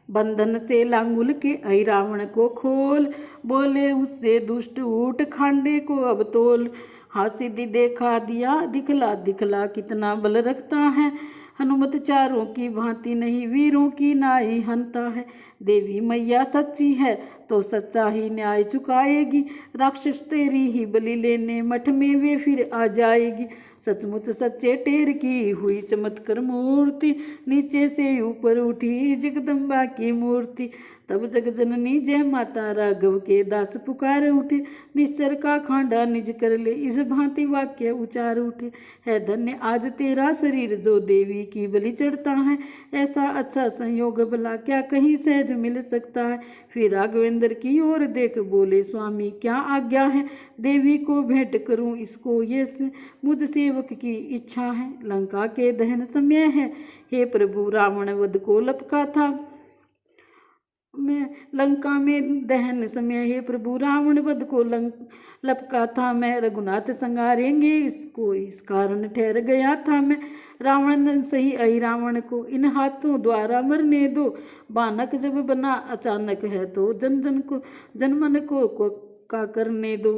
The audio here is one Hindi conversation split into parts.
बंधन से लांगुल के आई रावण को खोल, बोले उससे दुष्ट उठ खांडे को अब तोल। हाँ सिद्धि देखा दिया दिखला दिखला कितना बल रखता है, हनुमत चारों की भांति नहीं वीरों की नाई हंता है। देवी मैया सच्ची है तो सच्चा ही न्याय चुकाएगी, राक्षस तेरी ही बलि लेने मठ में वे फिर आ जाएगी। सचमुच सच्चे टेर की हुई चमत्कार मूर्ति, नीचे से ऊपर उठी जगदम्बा की मूर्ति। तब जगजननी जय माता राघव के दास पुकार उठे, निश्चर का खांडा निज कर ले इस भांति वाक्य उचार उठे। है धन्य आज तेरा शरीर जो देवी की बलि चढ़ता है, ऐसा अच्छा संयोग भला क्या कहीं सहज मिल सकता है। फिर राघवेंद्र की ओर देख बोले, स्वामी क्या आज्ञा है, देवी को भेंट करूं इसको, ये मुझ सेवक की इच्छा है। लंका के दहन समय है, हे प्रभु रावण वध को लपका था मैं, लंका में दहन समय हे प्रभु रावण वध को लपका था मैं। रघुनाथ संगारेंगे इसको इस कारण ठहर गया था मैं। रावण सही आई रावण को इन हाथों द्वारा मरने दो, बानक जब बना अचानक है तो जन जन को जनमन को का करने दो।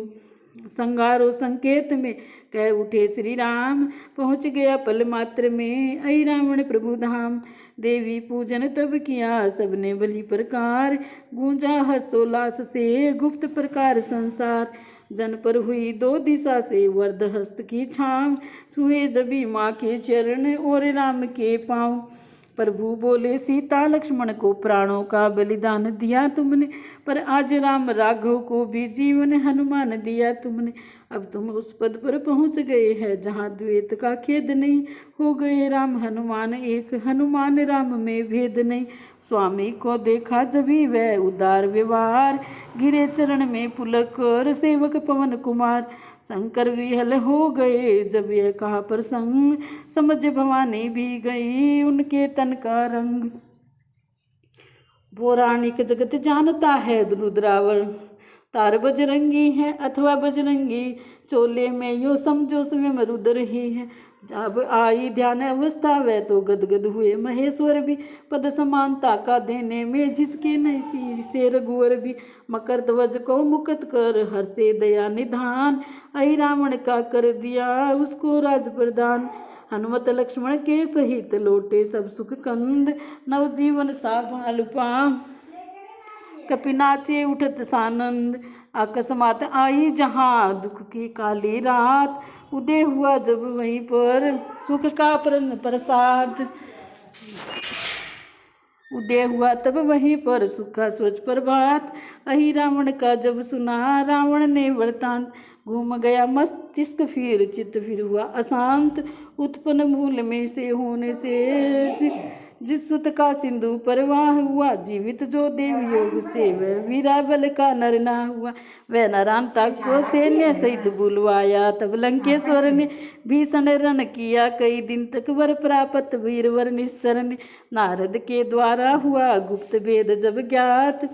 संगारो संकेत में कह उठे श्री राम, पहुँच गया पल मात्र में आई रावण प्रभु धाम। देवी पूजन तब किया सबने बलि प्रकार, गूंजा हर्षोल्लास से गुप्त प्रकार संसार। जन पर हुई दो दिशा से वरद हस्त की छाँव, छुए जबी माँ के चरण और राम के पाँव। प्रभु बोले सीता लक्ष्मण को प्राणों का बलिदान दिया तुमने, पर आज राम राघव को भी जीवन हनुमान दिया तुमने। अब तुम उस पद पर पहुँच गए हैं जहाँ द्वैत का खेद नहीं, हो गए राम हनुमान एक, हनुमान राम में भेद नहीं। स्वामी को देखा जभी वह उदार व्यवहार, गिरे चरण में पुलक और सेवक पवन कुमार। शंकर विहल हो गए जब यह कहा प्रसंग, समझ भवानी भी गई उनके तन का रंग। पौराणिक जगत जानता है रुद्रावर तार बजरंगी है अथवा बजरंगी, चोले में यो समझो स्वयं रुद्र ही है। जब आई ध्यान अवस्था वह तो गदगद हुए महेश्वर भी, पद समानता का देने में झिझके नहीं से रघुवर भी। मकर ध्वज को मुक्त कर हर से दया निधान, आई रावण का कर दिया उसको राज प्रदान। हनुमत लक्ष्मण के सहित लौटे सब सुख कंद, नवजीवन सा भालुपा कपि नाचे उठत सानंद। अकस्मात आई जहाँ दुख की काली रात, उदय हुआ जब वहीं पर सुख का प्रसाद। उदय हुआ तब वहीं पर सुख का स्वच्छ प्रभात, अहि रावण का जब सुना रावण ने वृतांत। घूम गया मस्तिष्क फिर चित्त फिर हुआ अशांत, उत्पन्न मूल में से होने से जिस सुत का सिंधु परवाह हुआ, जीवित जो देव योग से वह वीराबल का नर ना हुआ। वह नरांता को सैन्य सहित बुलवाया, तब लंकेश्वर ने भीषण रण किया कई दिन तक, वर प्राप्त वीरवर निश्चर ने। नारद के द्वारा हुआ गुप्त भेद जब ज्ञात,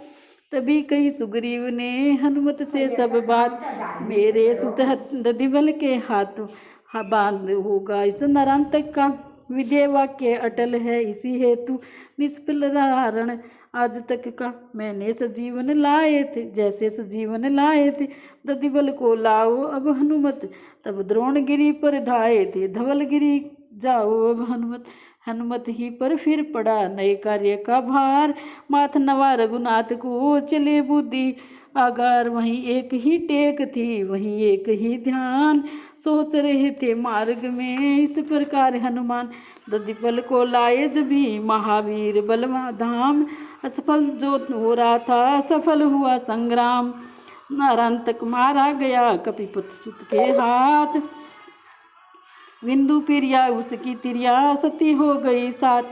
तभी कही सुग्रीव ने हनुमत से सब बात। मेरे सुत दधिबल के हाथों बांध होगा इस नरांतक का, विधेय वाक्य अटल है इसी हेतु निष्फल रण आज तक का। मैंने सजीवन लाए थे जैसे सजीवन लाए थे, दधिबल को लाओ अब हनुमत। तब द्रोणगिरी पर धाये थे धवलगिरी जाओ अब हनुमत। हनुमत ही पर फिर पड़ा नए कार्य का भार, माथ नवा रघुनाथ को चले बुद्धि आगार। वहीं एक ही टेक थी वहीं एक ही ध्यान, सोच रहे थे मार्ग में इस प्रकार हनुमान। दधिबल को लाए जभी महावीर बलवा धाम, असफल जो हो रहा था सफल हुआ संग्राम। नरांतक मारा गया कपिपत सुत के हाथ, विंदु प्रिया उसकी तिरिया सती हो गई साथ।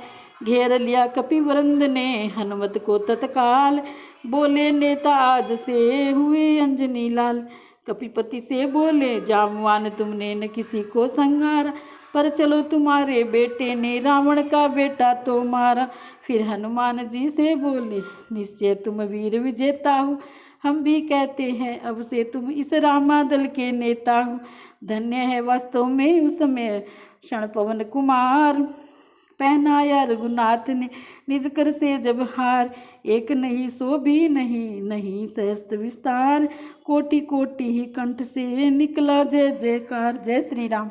घेर लिया कपिवरंद ने हनुमत को तत्काल, बोले नेता आज से हुए अंजनी लाल। कपिपति से बोले जामवान तुमने न किसी को संगारा, पर चलो तुम्हारे बेटे ने रावण का बेटा तो मारा। फिर हनुमान जी से बोले निश्चय तुम वीर विजेता हो, हम भी कहते हैं अब से तुम इस रामादल के नेता हो। धन्य है वास्तव में उस समय क्षण पवन कुमार, पहनाया रघुनाथ ने निज कर से जब हार। एक नहीं सो भी नहीं, नहीं सहस्त्र विस्तार, कोटि कोटि ही कंठ से निकला जय जयकार। जय श्री राम।